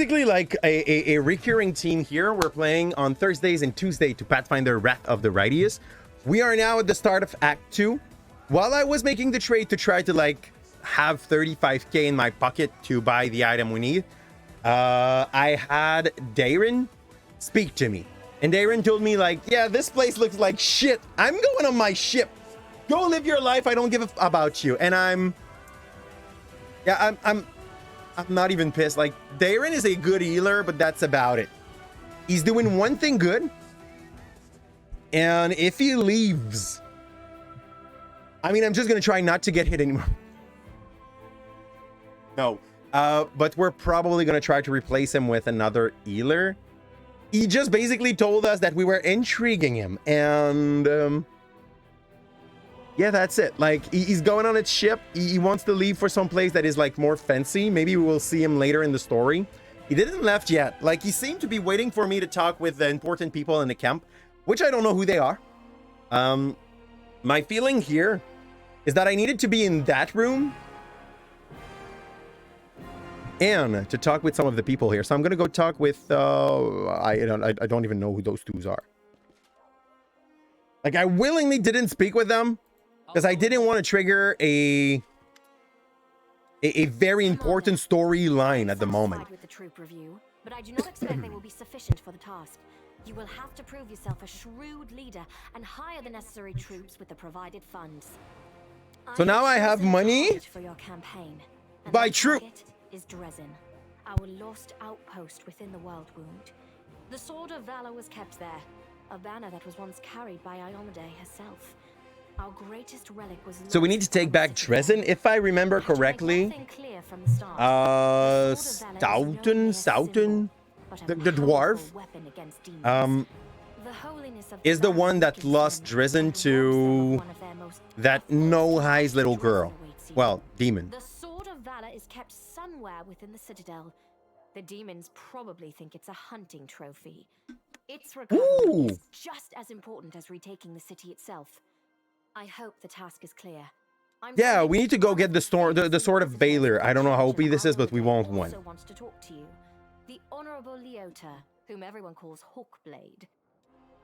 basically like a recurring theme here. We're playing on Thursdays and Tuesday to Pathfinder Wrath of the Righteous. We are now at the start of Act 2. While I was making the trade to try to like have 35k in my pocket to buy the item we need, I had Darren speak to me. And Darren told me like, yeah, this place looks like shit. I'm going on my ship. Go live your life. I don't give a f about you. And I'm not even pissed. Like, Darren is a good healer, but that's about it. He's doing one thing good. And if he leaves, I mean, I'm just going to try not to get hit anymore. No. But we're probably going to try to replace him with another healer. He just basically told us that we were intriguing him. And yeah, that's it. Like, he's going on his ship. He wants to leave for some place that is like more fancy. Maybe we will see him later in the story. He didn't left yet. Like, he seemed to be waiting for me to talk with the important people in the camp, which I don't know who they are. My feeling here is that I needed to be in that room and to talk with some of the people here. So I'm gonna go talk with I don't even know who those twos are. Like, I willingly didn't speak with them because I didn't want to trigger a very important storyline at the moment. With the troop review, but I do not expect they will be sufficient for the task. You will have to prove yourself a shrewd leader and hire the necessary troops with the provided funds. So now I have money for your campaign. by troop. Is Dresden, our lost outpost within the World Wound. The Sword of Valor was kept there, a banner that was once carried by Iomade herself. Our greatest relic was. So we need to take back Dresden, if I remember correctly. Stoughton, the dwarf, is the one that lost Dresden to that no-eyes little girl. Well, demon. The Sword of Valor is kept somewhere within the Citadel. The demons probably think it's a hunting trophy. Its recovery is just as important as retaking the city itself. I hope the task is clear. Yeah, we need to go get the Sword of Valor. I don't know how OP this is, but we won't win. Wants to talk to you. The Honorable Leota, whom everyone calls Hawkblade.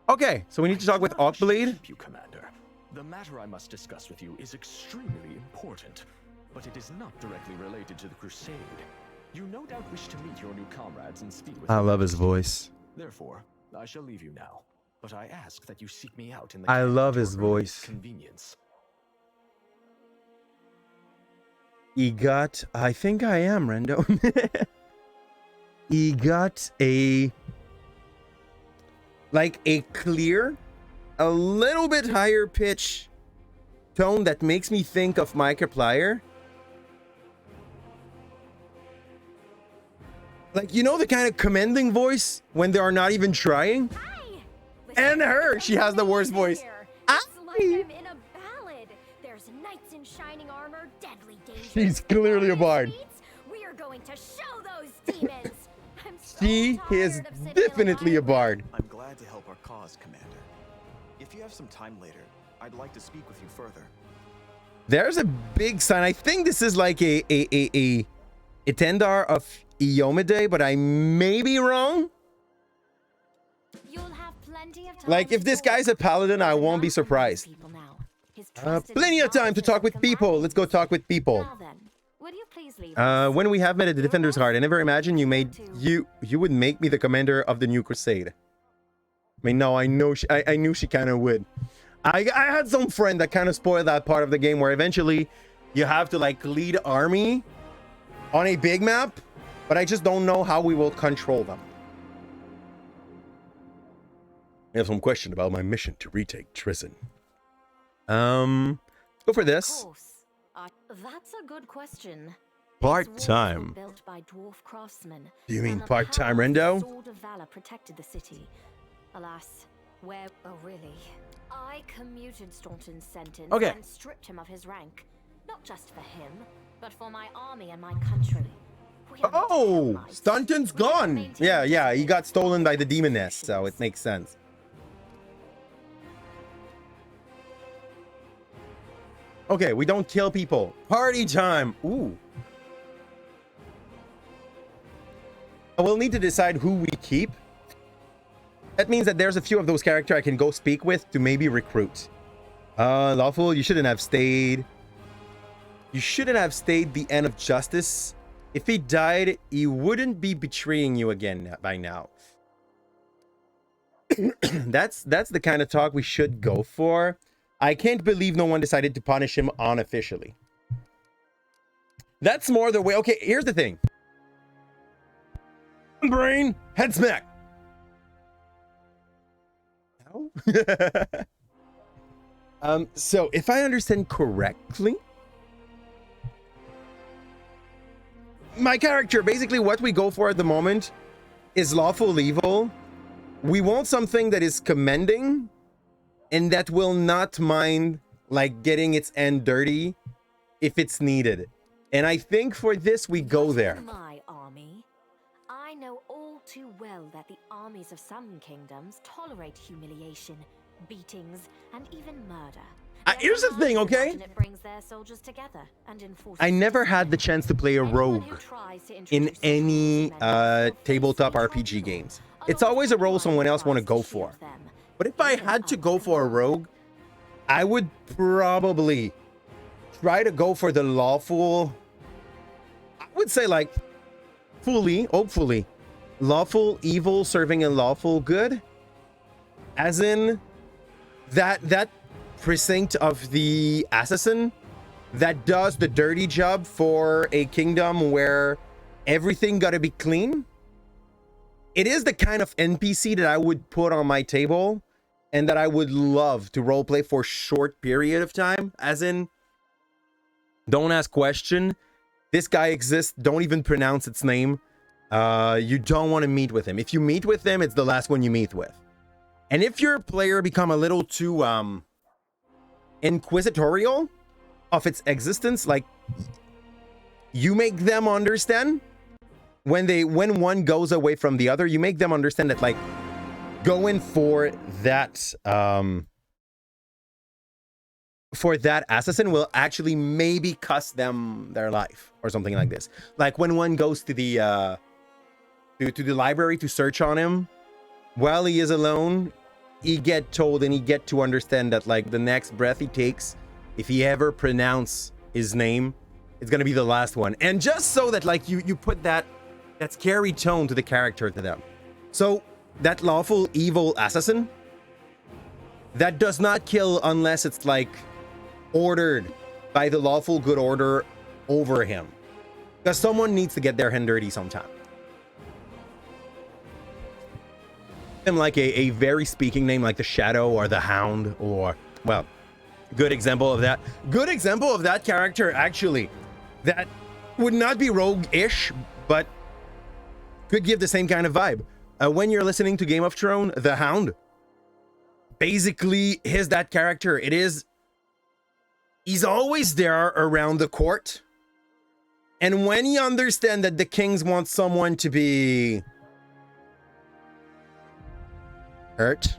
Okay, so we need to talk with Hawkblade. You, Commander. The matter I must discuss with you is extremely important, but it is not directly related to the Crusade. You no doubt wish to meet your new comrades and speak with them. I love his voice. Therefore, I shall leave you now, but I ask that you seek me out in the I love his voice. Convenience. He got, I think I am, Rendo. He got a clear, a little bit higher pitch tone that makes me think of Markiplier. Like, you know, the kind of commending voice when they are not even trying? And her, she has the worst voice. Like I'm in a ballad. There's knights in shining armor, deadly danger. She's clearly a bard. We are going to show those demons. She is definitely a bard. I'm glad to help our cause, Commander. If you have some time later, I'd like to speak with you further. There's a big sign. I think this is like a tendar of Iomade, but I may be wrong. You'll have plenty of time. Like, if this guy's a paladin, I won't be surprised. Plenty of time to talk with people. Let's go talk with people. When we have met at the Defender's Heart, I never imagined you would make me the commander of the new crusade. I mean, no, I knew she kind of would. I had some friend that kind of spoiled that part of the game where eventually you have to like lead army on a big map, but I just don't know how we will control them. I have some question about my mission to retake Dresden. Go for this. That's a good question. Part-time. Built by dwarf craftsmen. Do you mean part-time, Rendo? Sword of Valor protected the city. Alas, where? Oh, really? I commuted Staunton's sentence and stripped him of his rank, not just for him, but for my army and my country. Oh, Staunton's gone. Yeah, he got stolen by the demoness, so it makes sense. Okay, we don't kill people. Party time. Ooh. we'll need to decide who we keep. That means that there's a few of those characters I can go speak with to maybe recruit. Lawful, you shouldn't have stayed. You shouldn't have stayed the end of justice. If he died, he wouldn't be betraying you again by now. That's the kind of talk we should go for. I can't believe no one decided to punish him unofficially. That's more the way. Okay, here's the thing. Brain, head smack. No? So if I understand correctly, my character, basically what we go for at the moment is lawful evil. We want something that is commending and that will not mind like getting its end dirty if it's needed. And I think for this we go there. My army. I know all too well that the armies of some kingdoms tolerate humiliation, beatings, and even murder. Here's the thing, okay? It brings their soldiers together and enforces I never had the chance to play a rogue in any tabletop RPG games. It's always a role someone else want to go for. But if I had to go for a rogue, I would probably try to go for the lawful. I would say like hopefully, lawful evil serving a lawful good. As in that precinct of the assassin that does the dirty job for a kingdom where everything gotta be clean. It is the kind of NPC that I would put on my table and that I would love to roleplay for a short period of time. As in, don't ask question. This guy exists. Don't even pronounce its name. You don't want to meet with him. If you meet with him, it's the last one you meet with. And if your player become a little too inquisitorial of its existence, like you make them understand when one goes away from the other, you make them understand that like going for that assassin will actually maybe cost them their life or something like this. Like when one goes to the library to search on him while he is alone, he get told and he get to understand that like the next breath he takes, if he ever pronounce his name, it's gonna be the last one. And just so that like you put that scary tone to the character to them. So that lawful evil assassin that does not kill unless it's like ordered by the lawful good order over him, because someone needs to get their hand dirty sometime. And like a very speaking name like the Shadow or the Hound, or well, good example of that character actually that would not be rogue-ish but could give the same kind of vibe. When you're listening to Game of Thrones, the Hound basically is that character. He's always there around the court, and when he understands that the kings want someone to be hurt,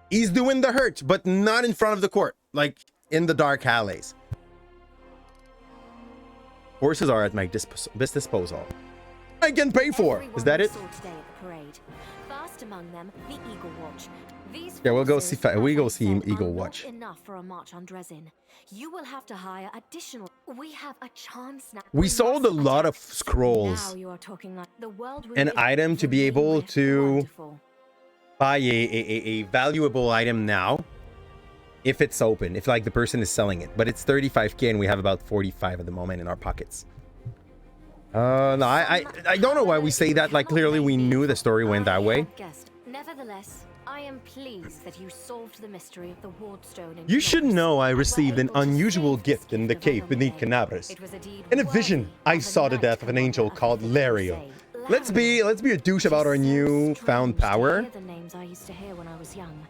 he's doing the hurt, but not in front of the court, like in the dark alleys. Horses are at my disposal. I can pay for. Is that it? First among them, the Eagle Watch. These Yeah, we'll go see Eagle Watch. Enough for a march on Dresden. You will have to hire additional. We have a chance now. We sold a lot of scrolls. Now you are talking like the world. An item to be able to buy a valuable item now, if it's open, if like the person is selling it, but it's 35k and we have about 45 at the moment in our pockets. No, I don't know why we say that. Like clearly we knew the story went that way. Nevertheless, I am pleased that you solved the mystery of the Wardstone. You should know I received an unusual gift in the cave beneath Calipze. In a vision, I saw the death of an angel called Lario. Let's be a douche about our newfound power. The names I used to hear when I was young.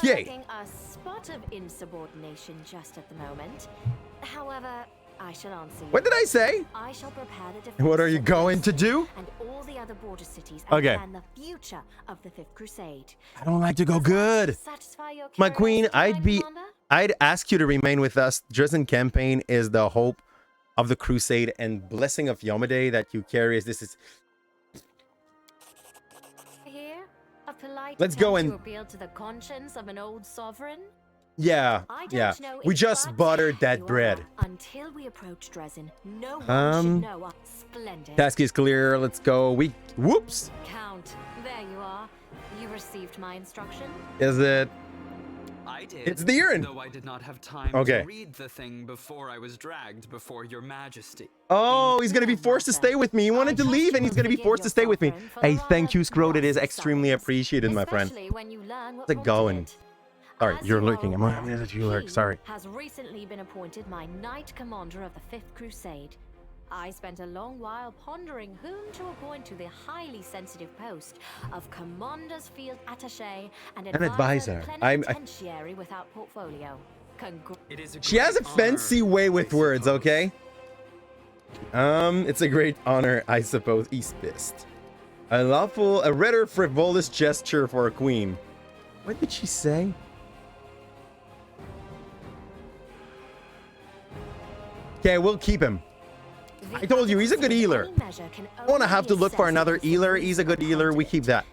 Yay. Overlooking a spot of insubordination just at the moment. However, I shall answer you. What did I say? I shall prepare the defense. What are you going to do? And all the other border cities Okay. and the future of the Fifth Crusade. I don't like to go good. Satisfy your My queen, curiosity, Commander? I'd ask you to remain with us. Dresden campaign is the hope of the crusade and blessing of Yomade that you carry. This is A polite Let's go attempt and- to appeal to the conscience of an old sovereign? Yeah, I don't yeah. know We if just but buttered that you bread. are. Until we approach Dresden, no one should know. Splendid. Task is clear. Let's go. Whoops. Count, there you are. You received my instruction. Is it? I did. It's the urine. Though I did not have time Okay. to read the thing before I was dragged before your majesty. Oh, he's gonna be forced to stay with me. He wanted to leave, and he's gonna be forced to stay with me. Hey, thank you, Scrode. It is extremely appreciated, my friend. Especially when you learn what How's it prompted going? it. Sorry, As you're you are lurking. I'm aware, gonna let you lurk. he Sorry. has recently been appointed my Knight Commander of the Fifth Crusade. I spent a long while pondering whom to appoint to the highly sensitive post of Commander's Field Attaché and advisor. Plenipotentiary without portfolio. It is a She has a great fancy honor, way with I words, suppose. okay? It's a great honor, I suppose. East Fist. A rather frivolous gesture for a queen. What did she say? Okay, we'll keep him. I told you, he's a good healer. I want to have to look for another healer. He's a good healer. We keep that.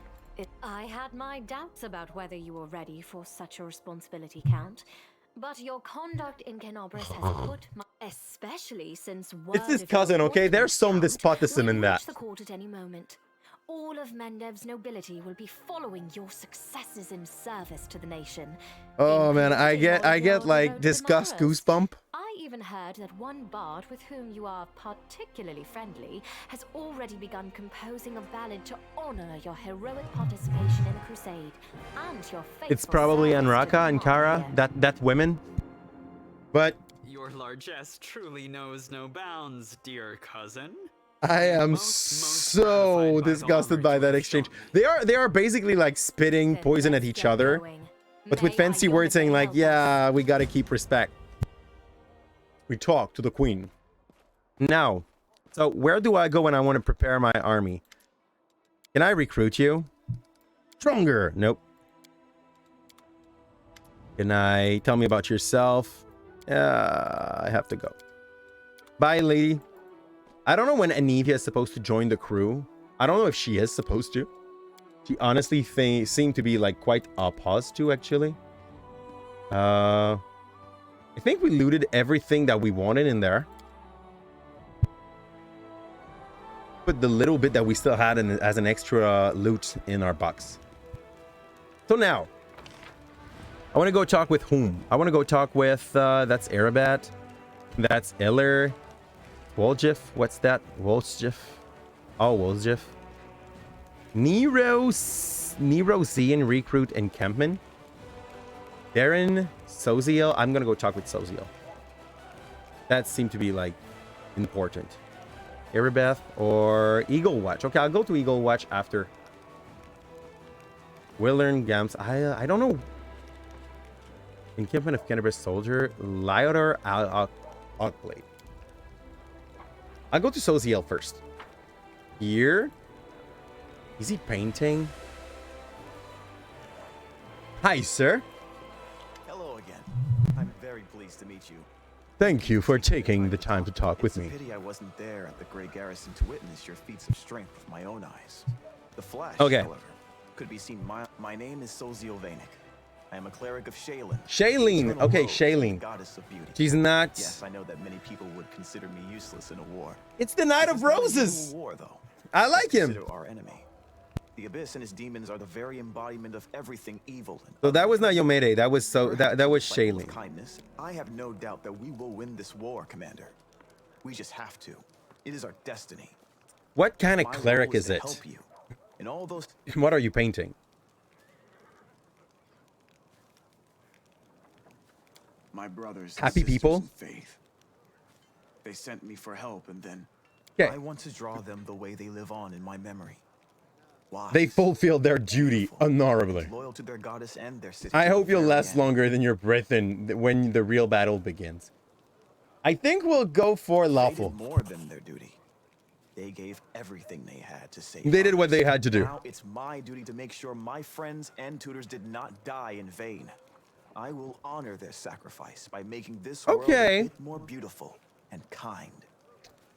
I had my doubts about whether you were ready for such a responsibility, Count. But your conduct in Kenobris has put my... Especially since word It's his of your cousin, okay? There's some appointment, despotism will in that. reach the court at any moment. All of Mendev's nobility will be following your successes in service to the nation. Oh man, I including get all of your like devoted disgust admirers. goosebump. I even heard that one bard with whom you are particularly friendly has already begun composing a ballad to honor your heroic participation in the crusade and your faithful It's probably service to Anraka and the Kara, Empire. that women. But Your largesse truly knows no bounds, dear cousin. I am Most so gratified by the disgusted honor by you that have exchange. shown. They are basically like spitting Then poison at let's each get other, going. but with May fancy our words saying unity like, help us. yeah, we gotta keep respect. We talk to the queen. Now, so where do I go when I want to prepare my army? Can I recruit you? Stronger. Nope. Can I tell me about yourself? I have to go. Bye, lady. I don't know when Anivia is supposed to join the crew. I don't know if she is supposed to. She honestly seemed to be like quite opposed to, actually. I think we looted everything that we wanted in there. Put the little bit that we still had in, as an extra loot in our box. So now, I want to go talk with whom? I want to go talk with, that's Arabat. That's Eller. Woljif. What's that? Woljif. Oh, Woljif. Nero Zian, Recruit, and Kempman. Darren, Soziel. I'm going to go talk with Soziel. That seemed to be, like, important. Erebeth or Eagle Watch. Okay, I'll go to Eagle Watch after. Willern, Gams. I don't know. Encampment of Cannabis Soldier. Lyodor Oakley. I'll go to Soziel first. Here. Is he painting? Hi, sir. Hello again. I'm very pleased to meet you. Thank you for taking the time to talk with me. It's a pity I wasn't there at the Grey Garrison to witness your feats of strength with my own eyes. The Flash, Okay. however, could be seen. My name is Soziel Vanek. I am a cleric of Shaylin. Shaylin. Eternal Okay, Rose, Shaylin. Goddess of beauty. She's not. Yes, I know that many people would consider me useless in a war. It's the Knight This of is not a Roses. usual war, though. I like him. Consider our enemy. The Abyss and his demons are the very embodiment of everything evil. And So that was not Yomede. That was that was Like all of Shaylin. kindness, I have no doubt that we will win this war, Commander. We just have to. It is our destiny. What kind of My cleric role is to it? help you. In all those What are you painting? my brothers, and Happy sisters people? in faith. They sent me for help, and then Okay. I want to draw them the way they live on in my memory. Wise, They fulfilled their duty beautiful, honorably. loyal to their goddess and their sister. I to the hope you'll very last end. longer than your breath in when the real battle begins. I think we'll go for They lawful. did more than their duty. They gave everything they had to save. They did what others. they had to do. Now it's my duty to make sure my friends and tutors did not die in vain. I will honor their sacrifice by making this world Okay. a bit more beautiful and kind.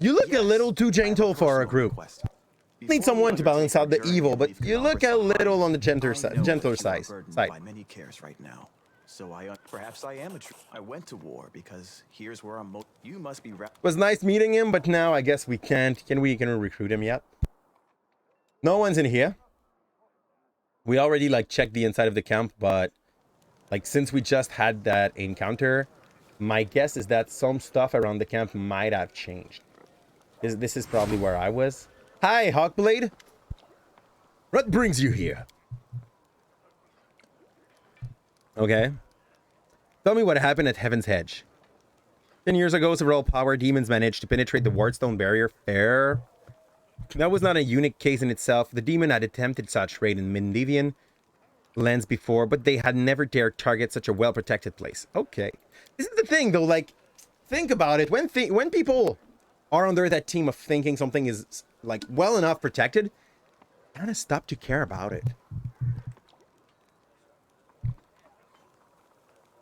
You look a Yes, little too I have gentle for a personal group. request. Need someone to balance out the evil, but you look a little on the gentler side. By many cares right now. So perhaps I am I went to war because here's where you must be. Was nice meeting him, but now I guess we can't. Can we recruit him yet? No one's in here. We already like checked the inside of the camp, but like since we just had that encounter, my guess is that some stuff around the camp might have changed. This is probably where I was. Hi, Hawkblade. What brings you here? Okay. Tell me what happened at Heaven's Hedge. 10 years ago, several power demons managed to penetrate the Wardstone barrier. Fair. That was not a unique case in itself. The demon had attempted such raid in Mendevian lands before, but they had never dared target such a well-protected place. Okay. This is the thing, though. Like, think about it. When people are under that team of thinking something is like well enough protected, kind of stop to care about it.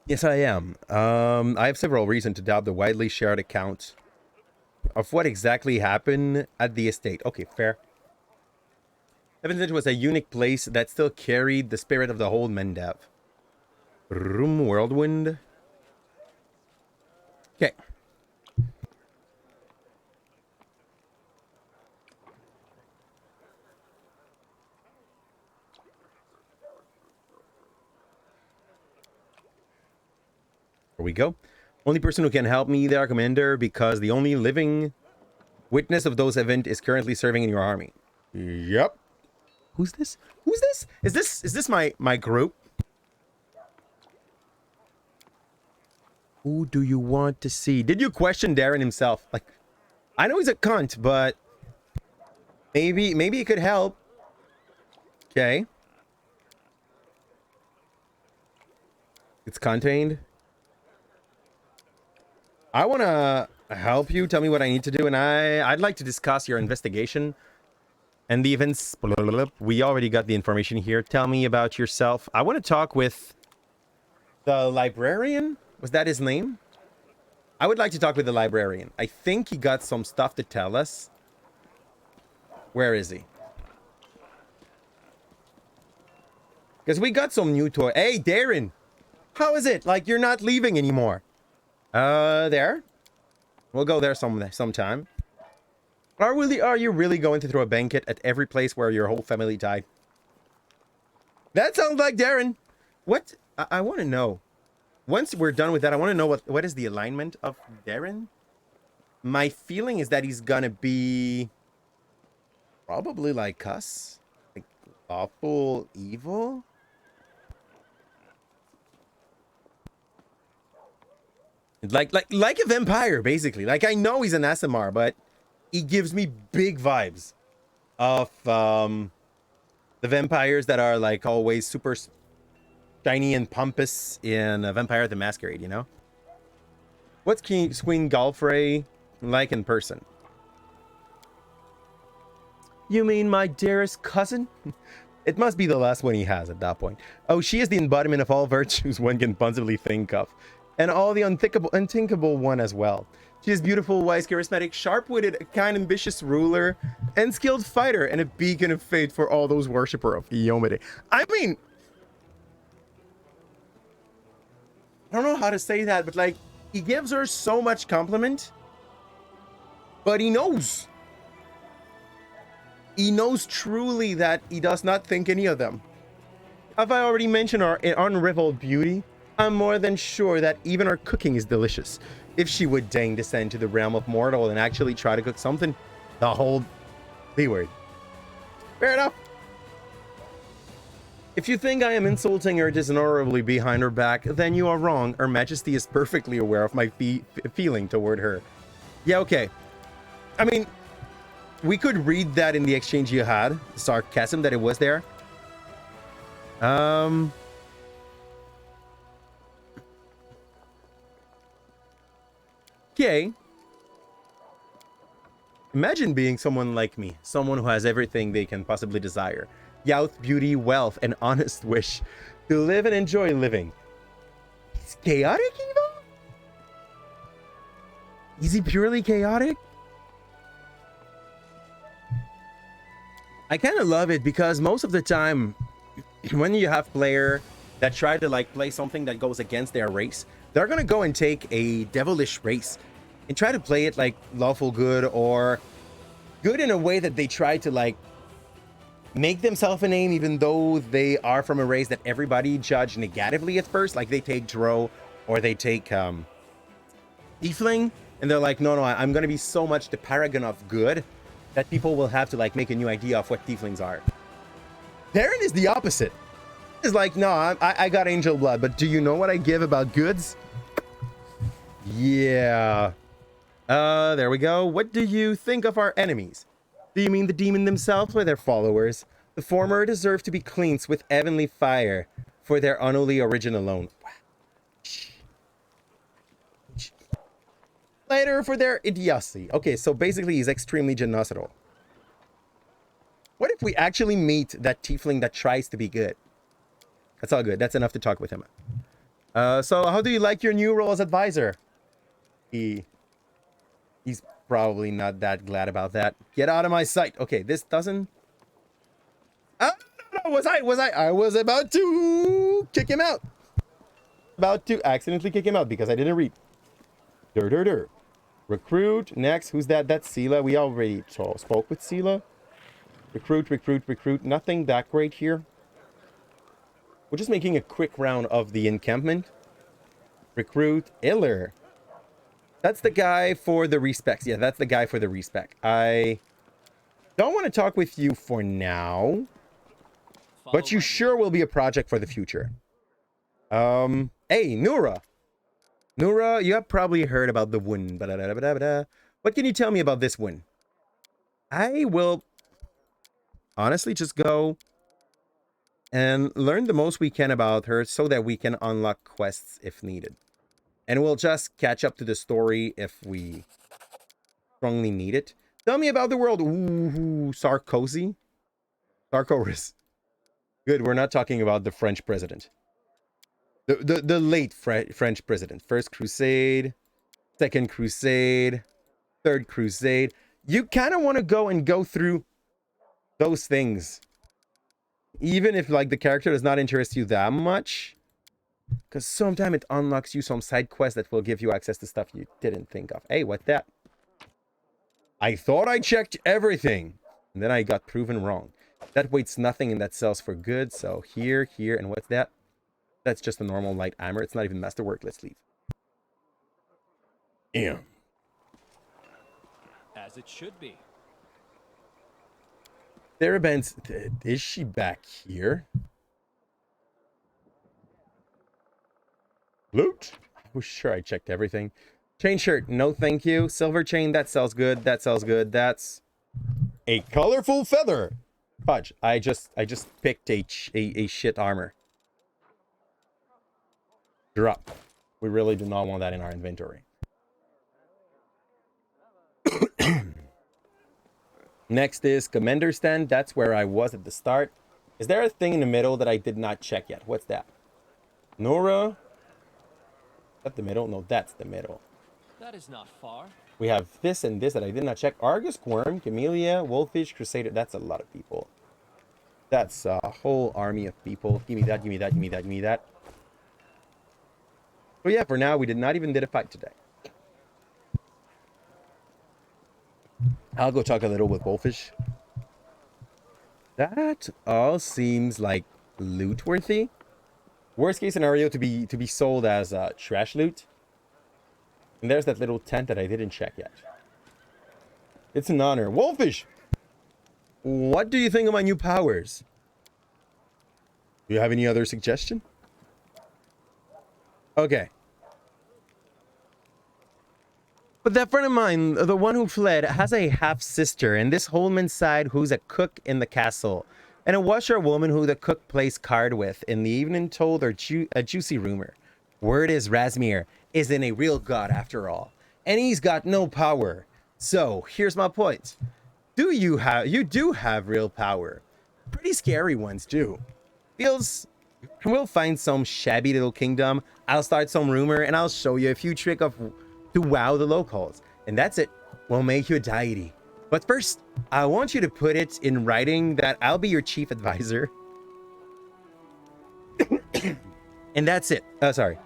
Yes, I am. I have several reasons to doubt the widely shared account of what exactly happened at the estate. Okay, fair. Heaven's Edge was a unique place that still carried the spirit of the whole Mendev. Room Whirlwind. Okay. Here we go. Only person who can help me there, Commander, because the only living witness of those events is currently serving in your army. Yep. Who's this? Who's this? Is this my group? Who do you want to see? Did you question Darren himself? Like, I know he's a cunt, but maybe he could help. Okay. It's contained. I want to help you. Tell me what I need to do, and I'd like to discuss your investigation and the events. We already got the information here. Tell me about yourself. I want to talk with the librarian. Was that his name? I would like to talk with the librarian. I think he got some stuff to tell us. Where is he? Because we got some new toy. Hey, Darren. How is it? Like, you're not leaving anymore. There. We'll go there sometime. Are you really going to throw a banquet at every place where your whole family died? That sounds like Darren. What? I want to know. Once we're done with that, I want to know what is the alignment of Darren? My feeling is that he's gonna be probably like us. Like awful evil. Like a vampire, basically. Like, I know he's an Asimar, but he gives me big vibes of the vampires that are like always super shiny and pompous in Vampire the Masquerade, you know? What's Queen Galfrey like in person? You mean my dearest cousin? It must be the last one he has at that point. Oh, she is the embodiment of all virtues one can possibly think of. And all the unthinkable one as well. She is beautiful, wise, charismatic, sharp-witted, a kind, ambitious ruler, and skilled fighter, and a beacon of fate for all those worshippers of Iomade. I mean, I don't know how to say that, but like, he gives her so much compliment, but he knows. He knows truly that he does not think any of them. Have I already mentioned our unrivaled beauty? I'm more than sure that even her cooking is delicious. If she would deign descend to the realm of mortal and actually try to cook something, the whole B-word. Fair enough. If you think I am insulting her dishonorably behind her back, then you are wrong. Her Majesty is perfectly aware of my feeling toward her. Yeah, okay. I mean, we could read that in the exchange you had. Sarcasm that it was there. Okay. Imagine being someone like me, someone who has everything they can possibly desire. Youth, beauty, wealth, and honest wish to live and enjoy living. He's chaotic evil? Is he purely chaotic? I kind of love it because most of the time when you have player that try to like play something that goes against their race, they're gonna go and take a devilish race and try to play it like lawful good, or good in a way that they try to like make themselves a name, even though they are from a race that everybody judged negatively at first. Like they take Drow or they take Tiefling, and they're like, no, I'm gonna be so much the paragon of good that people will have to like make a new idea of what Tieflings are. Darren is the opposite. It's like, no, I got angel blood, but do you know what I give about goods? Yeah. There we go. What do you think of our enemies? Do you mean the demon themselves or their followers? The former deserve to be cleansed with heavenly fire for their unholy origin alone. Later for their idiocy. Okay, so basically he's extremely genocidal. What if we actually meet that tiefling that tries to be good? That's all good. That's enough to talk with him. So how do you like your new role as advisor? He's probably not that glad about that. Get out of my sight. Okay, this doesn't... no, I was about to kick him out. About to accidentally kick him out because I didn't read. Recruit. Next, who's that? That's Sela. We already spoke with Sela. Recruit. Nothing that great here. We're just making a quick round of the encampment. Recruit Iller. That's the guy for the respecs. Yeah, that's the guy for the respec. I don't want to talk with you for now, but you sure will be a project for the future. Hey, Nura. Nura, you have probably heard about the wound. What can you tell me about this wound? I will honestly just go and learn the most we can about her so that we can unlock quests if needed. And we'll just catch up to the story if we strongly need it. Tell me about the world. Ooh, Sarkozy. Sarkoris. Good, we're not talking about the French president. The late French president. First Crusade. Second Crusade. Third Crusade. You kind of want to go through those things. Even if like the character does not interest you that much. Because sometimes it unlocks you some side quests that will give you access to stuff you didn't think of. Hey, what's that? I thought I checked everything. And then I got proven wrong. That weights nothing and that sells for good. So here, and what's that? That's just a normal light armor. It's not even masterwork. Let's leave. Yeah. As it should be. Therabens, is she back here? Loot? I was sure I checked everything. Chain shirt, no thank you. Silver chain, that sells good. That sells good. That's a colorful feather. Fudge. I just picked a shit armor. Drop. We really do not want that in our inventory. Next is Commander Stand. That's where I was at the start. Is there a thing in the middle that I did not check yet? What's that? Nora? Is that the middle? No, that's the middle. That is not far. We have this and this that I did not check. Argus, Quirm, Camellia, Wolfish, Crusader. That's a lot of people. That's a whole army of people. Give me that, give me that, give me that, give me that. So yeah, for now, we did not even did a fight today. I'll go talk a little with Wolfish. That all seems like loot worthy. Worst case scenario to be sold as trash loot. And there's that little tent that I didn't check yet. It's an honor. Wolfish! What do you think of my new powers? Do you have any other suggestion? Okay. But that friend of mine, the one who fled, has a half-sister, and this Holman's side who's a cook in the castle, and a washerwoman who the cook plays card with in the evening told her a juicy rumor. Word is Razmir isn't a real god after all, and he's got no power. So, here's my point. You do have real power. Pretty scary ones, too. We'll find some shabby little kingdom, I'll start some rumor, and I'll show you a few tricks to wow the locals. And that's it. We'll make you a deity. But first, I want you to put it in writing that I'll be your chief advisor. And that's it. Sorry.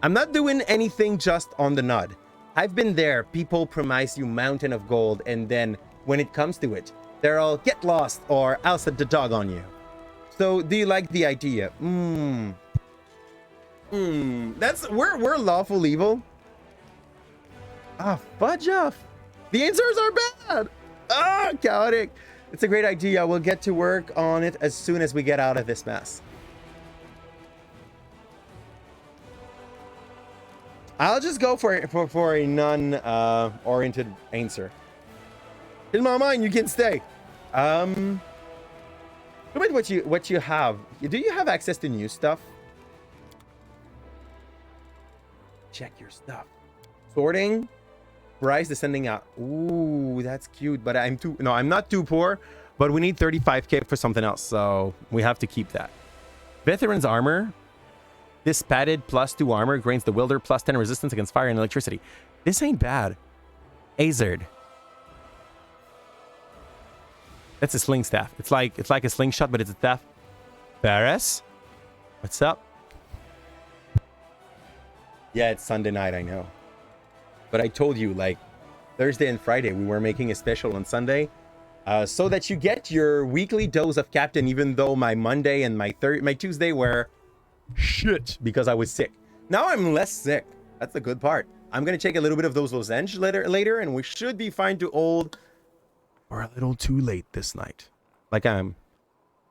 I'm not doing anything just on the nod. I've been there. People promise you mountain of gold, and then when it comes to it, they're all get lost or I'll set the dog on you. So do you like the idea? That's we're lawful evil. Ah, fudge off. The answers are bad. Ah, chaotic. It's a great idea. We'll get to work on it as soon as we get out of this mess. I'll just go for a non-oriented answer. In my mind, you can stay. Look at what you have. Do you have access to new stuff? Check your stuff. Sorting. Price descending out. Ooh, that's cute. But I'm not too poor. But we need 35k for something else, so we have to keep that. Veteran's armor. This padded +2 armor grants the wielder +10 resistance against fire and electricity. This ain't bad. Azard. That's a sling staff. It's like a slingshot, but it's a staff. Paris? What's up? Yeah, it's Sunday night, I know. But I told you, like, Thursday and Friday, we were making a special on Sunday. So that you get your weekly dose of Captain, even though my Monday and my Tuesday were shit because I was sick. Now I'm less sick. That's the good part. I'm going to take a little bit of those lozenges later, and we should be fine to old or a little too late this night. Like I'm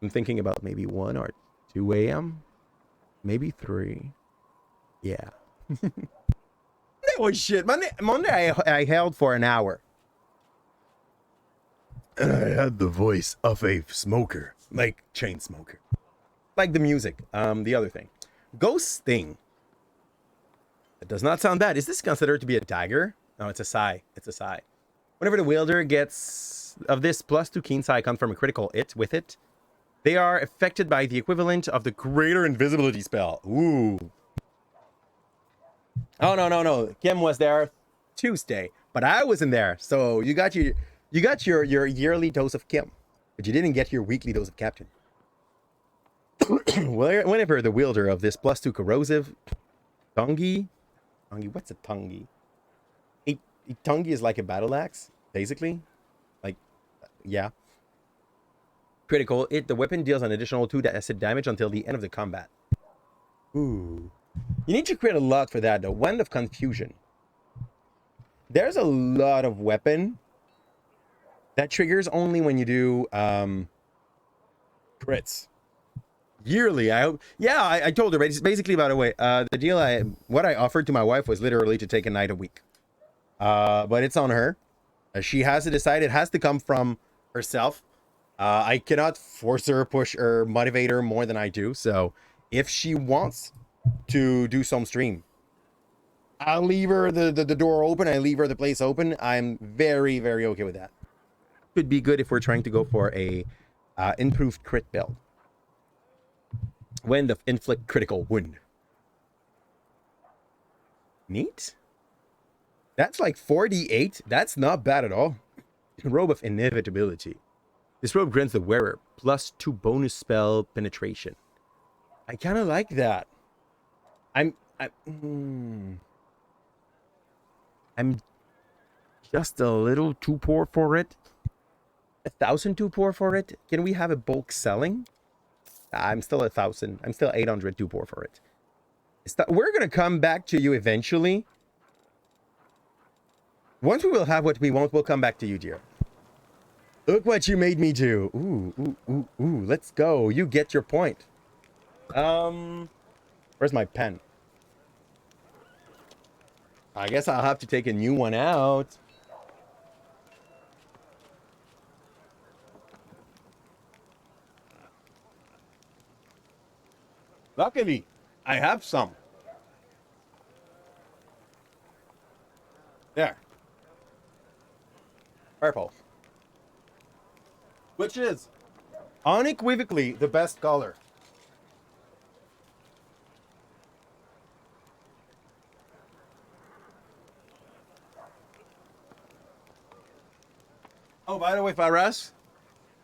thinking about maybe 1 or 2 a.m. Maybe 3. Yeah. That was shit. Monday I held for an hour. And I had the voice of a smoker. Like chain smoker. Like the music. The other thing. Ghost Sting. It does not sound bad. Is this considered to be a dagger? No, it's a sai. It's a sai. Whenever the wielder gets of this +2 keen sai comes from a critical hit with it, they are affected by the equivalent of the greater invisibility spell. Ooh. Oh no. Kim was there Tuesday, but I wasn't there. So you got your yearly dose of Kim, but you didn't get your weekly dose of Captain. Whenever the wielder of this +2 corrosive Tungi, what's a Tungi? A Tungi is like a battle axe, basically. Like, yeah. Critical hit, the weapon deals an additional 2 acid damage until the end of the combat. Ooh. You need to create a lot for that, though. Wand of Confusion. There's a lot of weapon that triggers only when you do crits. Yearly, I hope. Yeah, I told her. Basically, by the way, the deal what I offered to my wife was literally to take a night a week. But it's on her. She has to decide. It has to come from herself. I cannot force her, push her, motivate her more than I do. So if she wants to do some stream, I'll leave her the door open. I leave her the place open. I'm very, very okay with that. Could be good if we're trying to go for a improved crit build. When the inflict critical wound. Neat. That's like 4d8. That's not bad at all. Robe of Inevitability. This robe grants the wearer +2 bonus spell penetration. I kind of like that. I'm just a little too poor for it. 1,000 too poor for it. Can we have a bulk selling? I'm still 1,000. I'm still 800 too poor for it. We're gonna come back to you eventually. Once we will have what we want, we'll come back to you, dear. Look what you made me do. Ooh. Let's go. You get your point. Where's my pen? I guess I'll have to take a new one out. Luckily, I have some. There. Purple. Which is unequivocally the best color. Oh, by the way, Faras,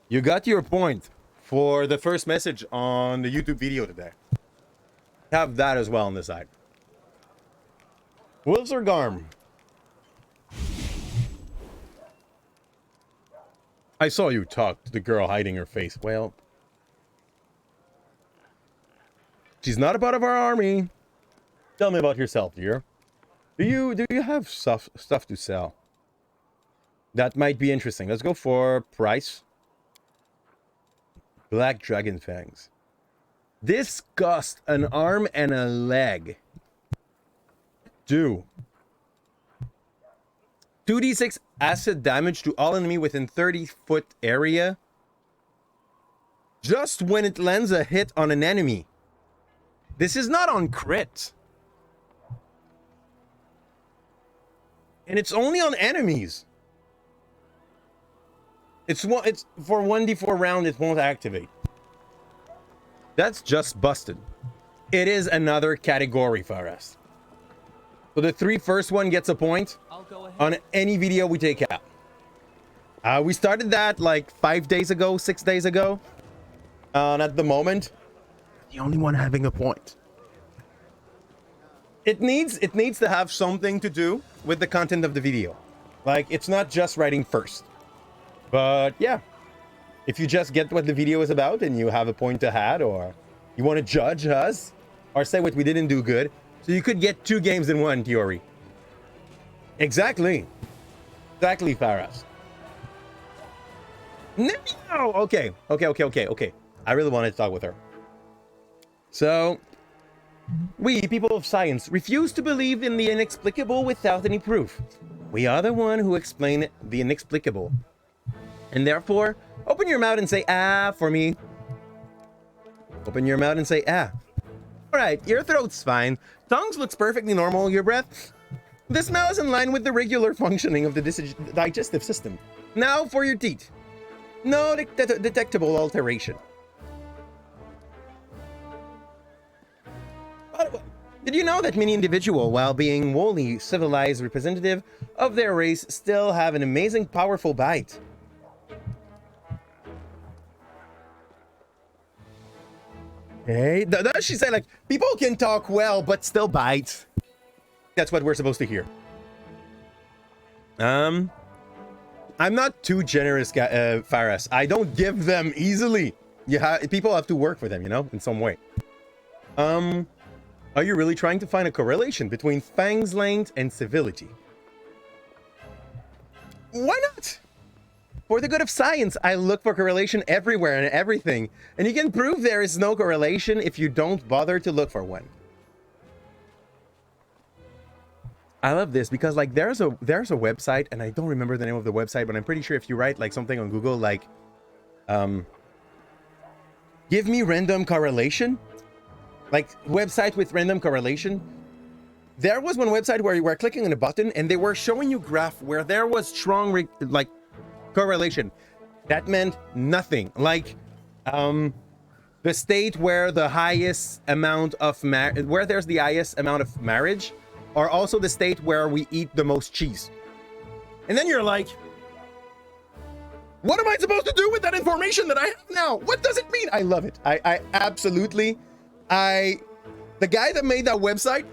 you got your point for the first message on the YouTube video today. Have that as well on the side. Wolves or Garm? I saw you talk to the girl hiding her face. Well, she's not a part of our army. Tell me about yourself, dear. Do you have stuff to sell? That might be interesting. Let's go for price. Black dragon fangs. This cost an arm and a leg. 2d6 acid damage to all enemy within 30-foot area. Just when it lands a hit on an enemy. This is not on crit. And it's only on enemies. It's for 1d4 round, it won't activate. That's just busted. It is another category for us. So the 3 first one gets a point on any video we take out. We started that like 5 days ago, 6 days ago. And at the moment, the only one having a point. It needs to have something to do with the content of the video. Like, it's not just writing first. But yeah, if you just get what the video is about and you have a point to add, or you want to judge us or say what we didn't do good, so you could get 2 games in one, Theory. Exactly, Faras. No. Okay. I really wanted to talk with her. So, we, people of science, refuse to believe in the inexplicable without any proof. We are the one who explain the inexplicable. And therefore, open your mouth and say, ah, for me. Open your mouth and say, ah. All right, your throat's fine. Tongues looks perfectly normal. Your breath? The smell is in line with the regular functioning of the digestive system. Now for your teeth. No detectable alteration. By the way, did you know that many individuals, while being wholly civilized representative of their race, still have an amazing, powerful bite? Hey, she said, like, people can talk well, but still bite. That's what we're supposed to hear. I'm not too generous, Faras. I don't give them easily. People have to work for them, you know, in some way. Are you really trying to find a correlation between Fang's length and civility? Why not? For the good of science, I look for correlation everywhere and everything. And you can prove there is no correlation if you don't bother to look for one. I love this because, like, there's a website, and I don't remember the name of the website, but I'm pretty sure if you write like something on Google, like, give me random correlation, like website with random correlation. There was one website where you were clicking on a button and they were showing you graph where there was strong correlation. That meant nothing. Like, the state where the highest amount of where there's the highest amount of marriage, are also the state where we eat the most cheese. And then you're like, what am I supposed to do with that information that I have now? What does it mean? I love it. I absolutely, the guy that made that website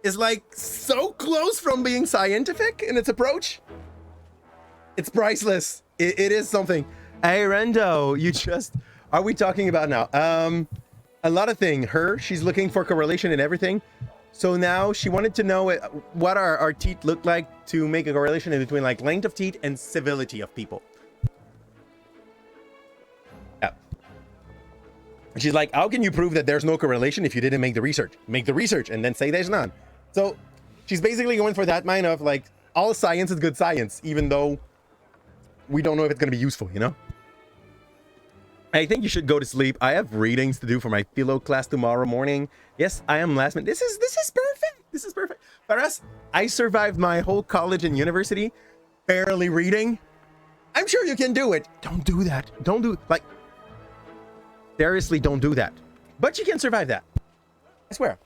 is like so close from being scientific in its approach. It's priceless. It is something. Hey, Rendo, are we talking about now? A lot of things. She's looking for correlation in everything. So now she wanted to know what our teeth look like to make a correlation in between like length of teeth and civility of people. Yeah. She's like, how can you prove that there's no correlation if you didn't make the research? Make the research and then say there's none. So she's basically going for that mind of like, all science is good science, even though we don't know if it's going to be useful, you know? I think you should go to sleep. I have readings to do for my philo class tomorrow morning. Yes, I am last minute. This is perfect. This is perfect. Faras, I survived my whole college and university barely reading. I'm sure you can do it. Don't do that. Seriously, don't do that. But you can survive that. I swear.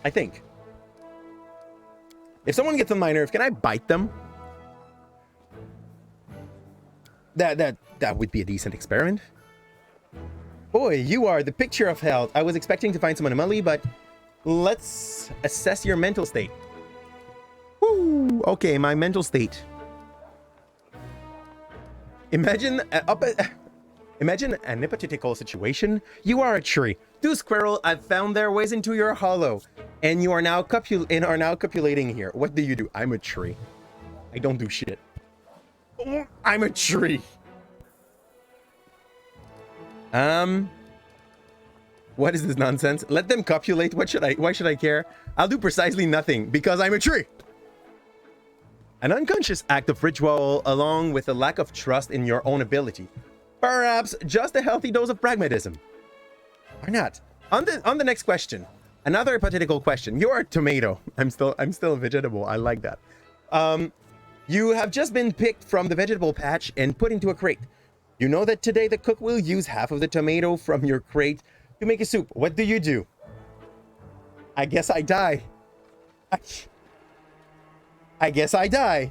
I think. If someone gets a minor, can I bite them? That would be a decent experiment. Boy, you are the picture of health. I was expecting to find some anomaly, but let's assess your mental state. Woo! Okay, my mental state. Imagine an hypothetical situation. You are a tree. Two squirrels have found their ways into your hollow, and you are now copulating here. What do you do? I'm a tree. I don't do shit. Oh, I'm a tree. What is this nonsense? Let them copulate. Why should I care? I'll do precisely nothing because I'm a tree. An unconscious act of ritual along with a lack of trust in your own ability. Perhaps just a healthy dose of pragmatism. Or not. On the next question. Another hypothetical question. You're a tomato. I'm still a vegetable. I like that. You have just been picked from the vegetable patch and put into a crate. You know that today the cook will use half of the tomato from your crate to make a soup. What do you do? I guess I die. I guess I die.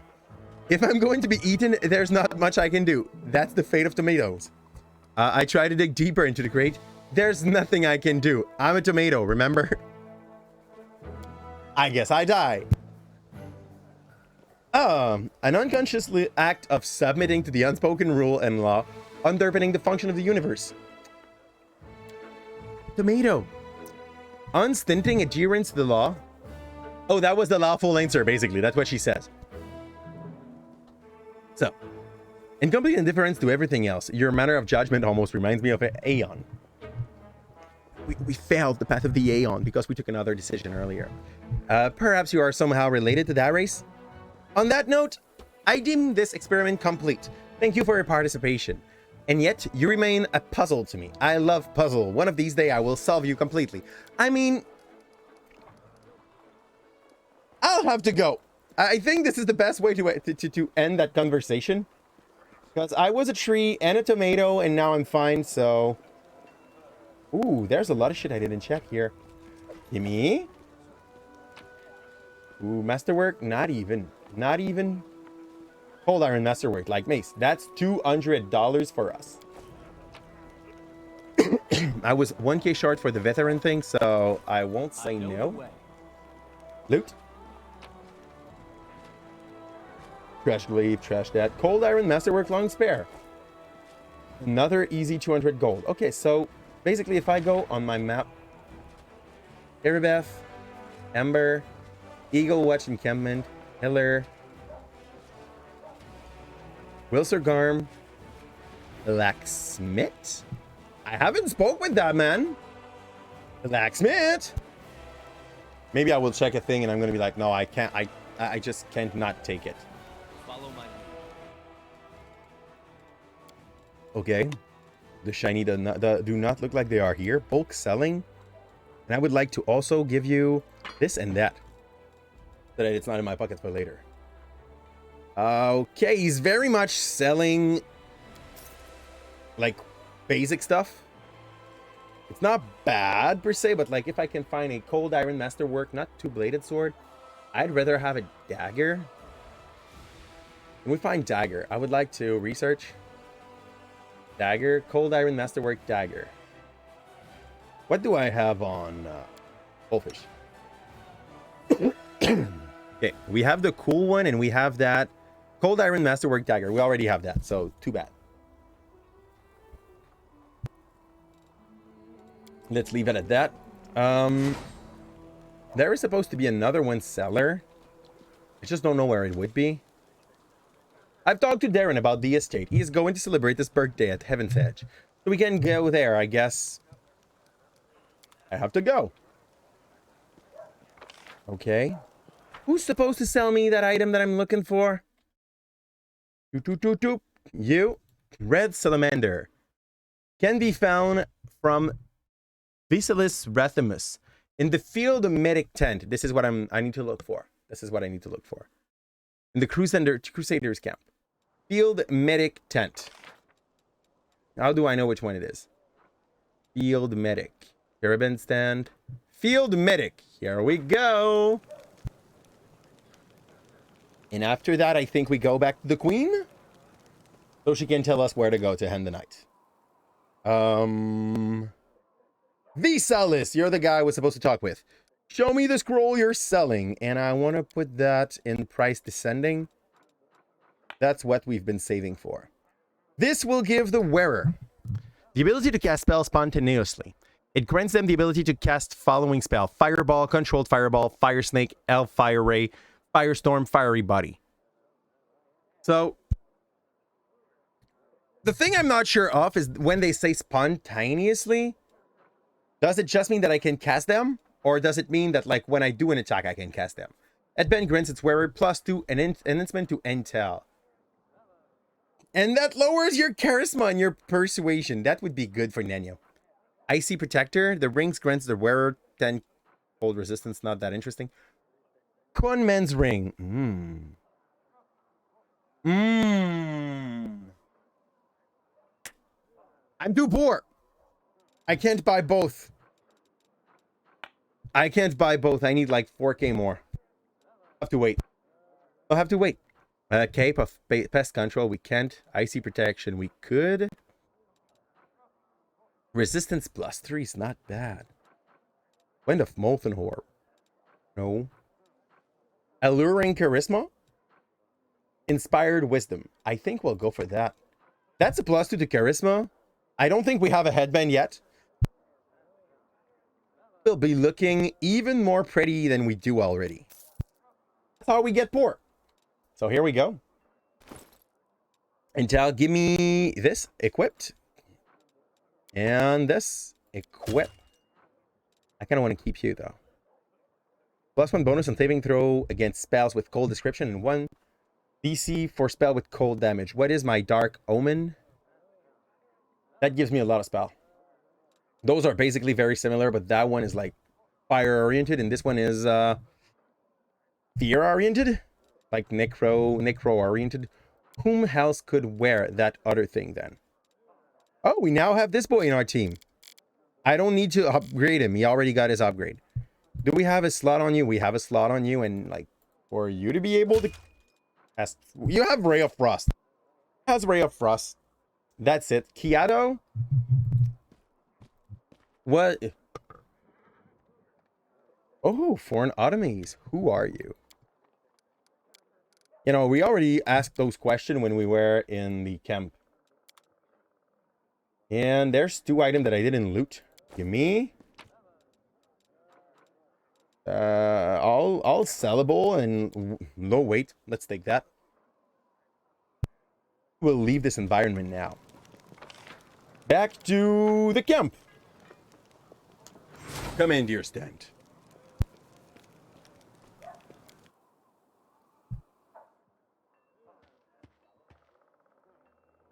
If I'm going to be eaten, there's not much I can do. That's the fate of tomatoes. I try to dig deeper into the crate. There's nothing I can do. I'm a tomato, remember? I guess I die. An unconscious act of submitting to the unspoken rule and law underpinning the function of the universe. Tomato. Unstinting adherence to the law. Oh, that was the lawful answer, basically. That's what she says. So, in complete indifference to everything else, your manner of judgment almost reminds me of an Aeon. We failed the path of the Aeon because we took another decision earlier. Perhaps you are somehow related to that race? On that note, I deem this experiment complete. Thank you for your participation. And yet, you remain a puzzle to me. I love puzzle. One of these days, I will solve you completely. I mean, I'll have to go. I think this is the best way to end that conversation. Because I was a tree and a tomato, and now I'm fine, so... Ooh, there's a lot of shit I didn't check here. Gimme. Ooh, masterwork? Not even. Not even. Cold iron masterwork, like mace. That's $200 for us. I was 1k short for the veteran thing, so I won't say no. Loot. Trash glaive, trash that. Cold iron masterwork long spare. Another easy 200 gold. Okay, so basically if I go on my map, Erebeth, Ember, Eagle Watch Encampment, Hiller, Wilsergarm, Blacksmith. I haven't spoke with that man. Blacksmith. Maybe I will check a thing and I'm gonna be like, no, I can't. I just can't not take it. Follow my lead. Okay. The shiny do not look like they are here. Bulk selling. And I would like to also give you this and that. So that it's not in my pocket for later. Okay, he's very much selling like basic stuff. It's not bad per se, but like if I can find a cold iron masterwork, not two-bladed sword, I'd rather have a dagger. When we find dagger, I would like to research dagger, cold iron masterwork dagger. What do I have on Bullfish? Okay, we have the cool one and we have that cold iron masterwork dagger. We already have that, so too bad. Let's leave it at that. There is supposed to be another one seller. I just don't know where it would be. I've talked to Darren about the estate. He is going to celebrate his birthday at Heaven's Edge. So we can go there, I guess. I have to go. Okay. Who's supposed to sell me that item that I'm looking for? You. Red Salamander. Can be found from Vesilis Rathimus in the field medic tent. This is what I need to look for. This is what I need to look for. In the Crusaders camp. Field medic tent. How do I know which one it is? Field medic. Carabin stand. Field medic. Here we go. And after that, I think we go back to the Queen. so she can tell us where to go to end the night. Visalis, you're the guy I was supposed to talk with. Show me the scroll you're selling, and I want to put that in price descending. That's what we've been saving for. This will give the wearer the ability to cast spells spontaneously. It grants them the ability to cast following spell: Fireball, Controlled Fireball, Fire Snake, Elf Fire Ray, Firestorm, Fiery Body. So, the thing I'm not sure of is when they say spontaneously, does it just mean that I can cast them? Or does it mean that, like, when I do an attack, I can cast them? Adbend grants its wearer +2 enhancement to Intel. And that lowers your charisma and your persuasion. That would be good for Nenyo. Icy Protector. The rings grants the wearer 10 cold resistance. Not that interesting. Conman's Ring. I'm too poor. I can't buy both. I can't buy both. I need like 4K more. I'll have to wait. I'll have to wait. Cape of Pest Control. We can't. Icy Protection. We could. Resistance +3 is not bad. Wind of Molten Horror. No. Alluring Charisma. Inspired Wisdom. I think we'll go for that. That's a +2 to Charisma. I don't think we have a headband yet. We'll be looking even more pretty than we do already. That's how we get poor. So here we go. Intel, give me this equipped. And this equip. I kind of want to keep you though. +1 bonus on saving throw against spells with cold description and 1 DC for spell with cold damage. What is my Dark Omen? That gives me a lot of spell. Those are basically very similar, but that one is like fire oriented, and this one is fear oriented, like necro oriented. Whom else could wear that other thing then? Oh, we now have this boy in our team. I don't need to upgrade him. He already got his upgrade. Do we have a slot on you? We have a slot on you, and like for you to be able to cast, you have Ray of Frost. Has Ray of Frost. That's it. Kiato. What? Oh, foreign automies. Who are you? You know, we already asked those questions when we were in the camp. And there's 2 items that I didn't loot. Give me. All sellable and low weight. Let's take that. We'll leave this environment now. Back to the camp. Come in, dear stand.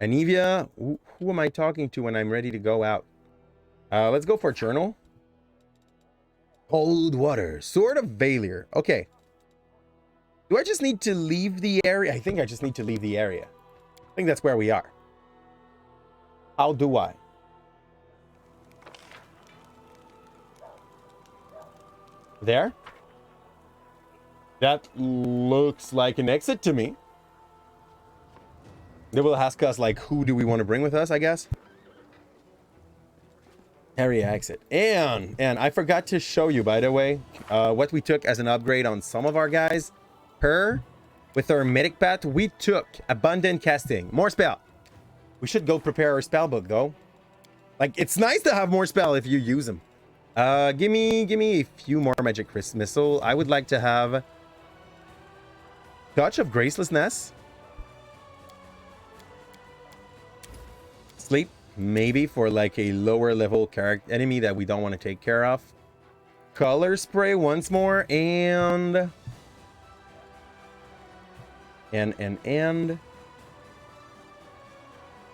Anivia, who am I talking to when I'm ready to go out? Let's go for a journal. Cold water, Sword of Valier. Okay. Do I just need to leave the area? I think I just need to leave the area. I think that's where we are. How do I? There? That looks like an exit to me. They will ask us, like, who do we want to bring with us, I guess? Area exit. And I forgot to show you, by the way, what we took as an upgrade on some of our guys. With our Medic Path, we took Abundant Casting. More spell. We should go prepare our spell book, though. Like, it's nice to have more spell if you use them. Give me a few more Magic Missile. I would like to have Touch of Gracelessness. Sleep, maybe for like a lower level character enemy that we don't want to take care of. Color Spray once more, and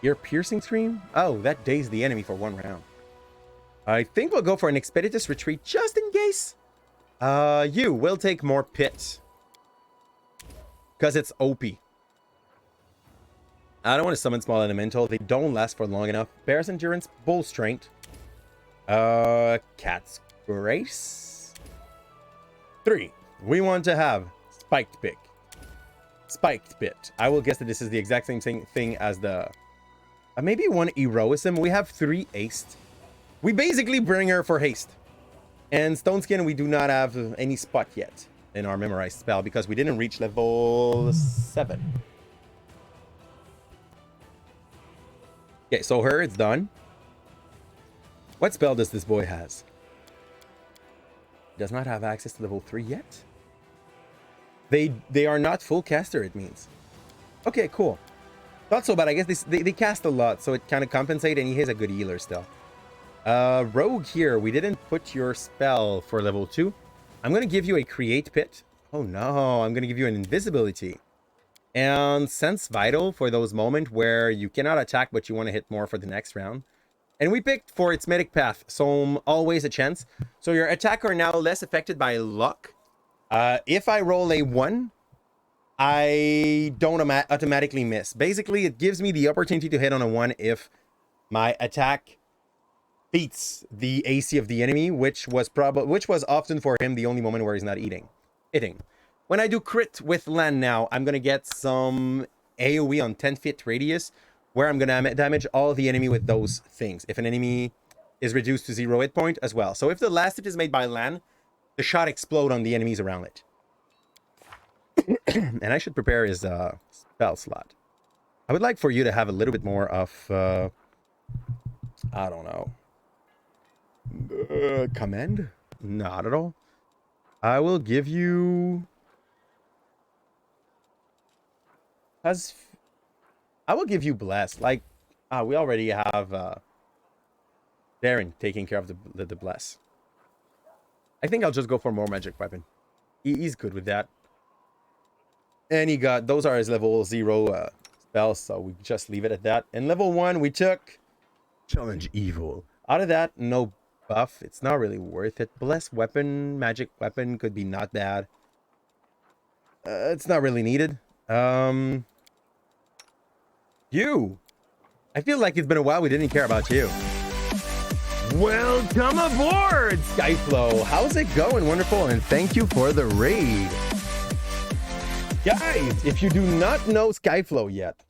your Piercing Scream. Oh, that dazed the enemy for 1 round. I think we'll go for an Expeditious Retreat just in case. You will take more Pit. Because it's OP. I don't want to summon Small Elemental. They don't last for long enough. Bear's Endurance, Bull Strength. Cat's Grace. 3. We want to have Spiked Pick. spiked bit. I will guess that this is the exact same thing as the... maybe one heroism. We have 3 haste. We basically bring her for haste. And Stone Skin, we do not have any spot yet in our memorized spell because we didn't reach level 7. Okay, so her, it's done. What spell does this boy has? Does not have access to level 3 yet. They are not full caster, it means. Okay, cool. Not so bad. I guess they cast a lot, so it kind of compensates, and he is a good healer still. Rogue here, we didn't put your spell for level 2. I'm going to give you a create pit. Oh no, I'm going to give you an invisibility. And sense vital for those moments where you cannot attack, but you want to hit more for the next round. And we picked for its medic path, so always a chance. So your attack are now less affected by luck. If I roll a 1, I don't automatically miss. Basically, it gives me the opportunity to hit on a 1 if my attack beats the AC of the enemy, which was often for him the only moment where he's not hitting. When I do crit with land now, I'm gonna get some AoE on 10-foot radius, where I'm gonna damage all the enemy with those things. If an enemy is reduced to 0 hit point as well. So if the last hit is made by land, the shot explode on the enemies around it. And I should prepare his spell slot. I would like for you to have a little bit more of, I don't know, command? Not at all. I will give you... I will give you bless. Like, we already have Darren taking care of the bless. I think I'll just go for more magic weapon. He's good with that. And he got, those are his level 0 spells, so we just leave it at that. And level 1, we took Challenge Evil. Out of that, no buff. It's not really worth it. Bless weapon, magic weapon could be not bad. It's not really needed. You. I feel like it's been a while we didn't care about you. Welcome aboard, Skyflow. How's it going? Wonderful, and thank you for the raid. Guys, if you do not know Skyflow yet,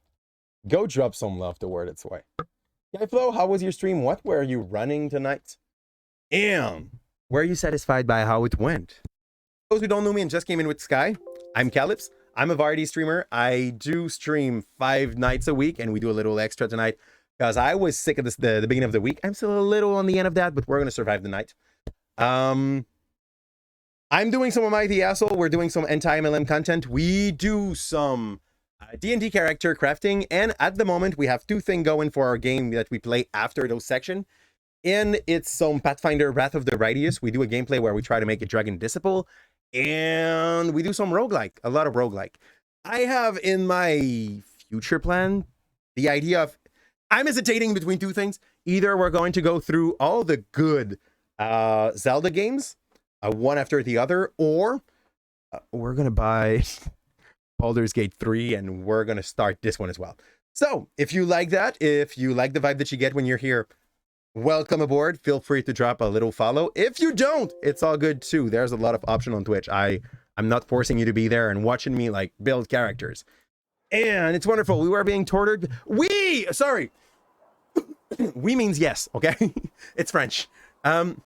go drop some love the word its way. Skyflow, how was your stream? What were you running tonight? And were you satisfied by how it went? For those who don't know me and just came in with Sky, I'm Calipze. I'm a variety streamer. I do stream 5 nights a week, and we do a little extra tonight because I was sick at the beginning of the week. I'm still a little on the end of that, but we're going to survive the night. I'm doing some of Mighty Asshole. We're doing some anti-MLM content. We do some D&D character crafting, and at the moment, we have 2 things going for our game that we play after those sections. And it's some Pathfinder Wrath of the Radius. We do a gameplay where we try to make a dragon disciple, and we do some roguelike, a lot of roguelike. I have in my future plan the idea of, I'm hesitating between 2 things. Either we're going to go through all the good Zelda games, one after the other, or we're going to buy Baldur's Gate 3 and we're going to start this one as well. So if you like that, if you like the vibe that you get when you're here, welcome aboard. Feel free to drop a little follow. If you don't, it's all good too. There's a lot of option on Twitch. I'm not forcing you to be there and watching me like build characters. And it's wonderful. We were being tortured. Sorry. We means yes, okay? It's French.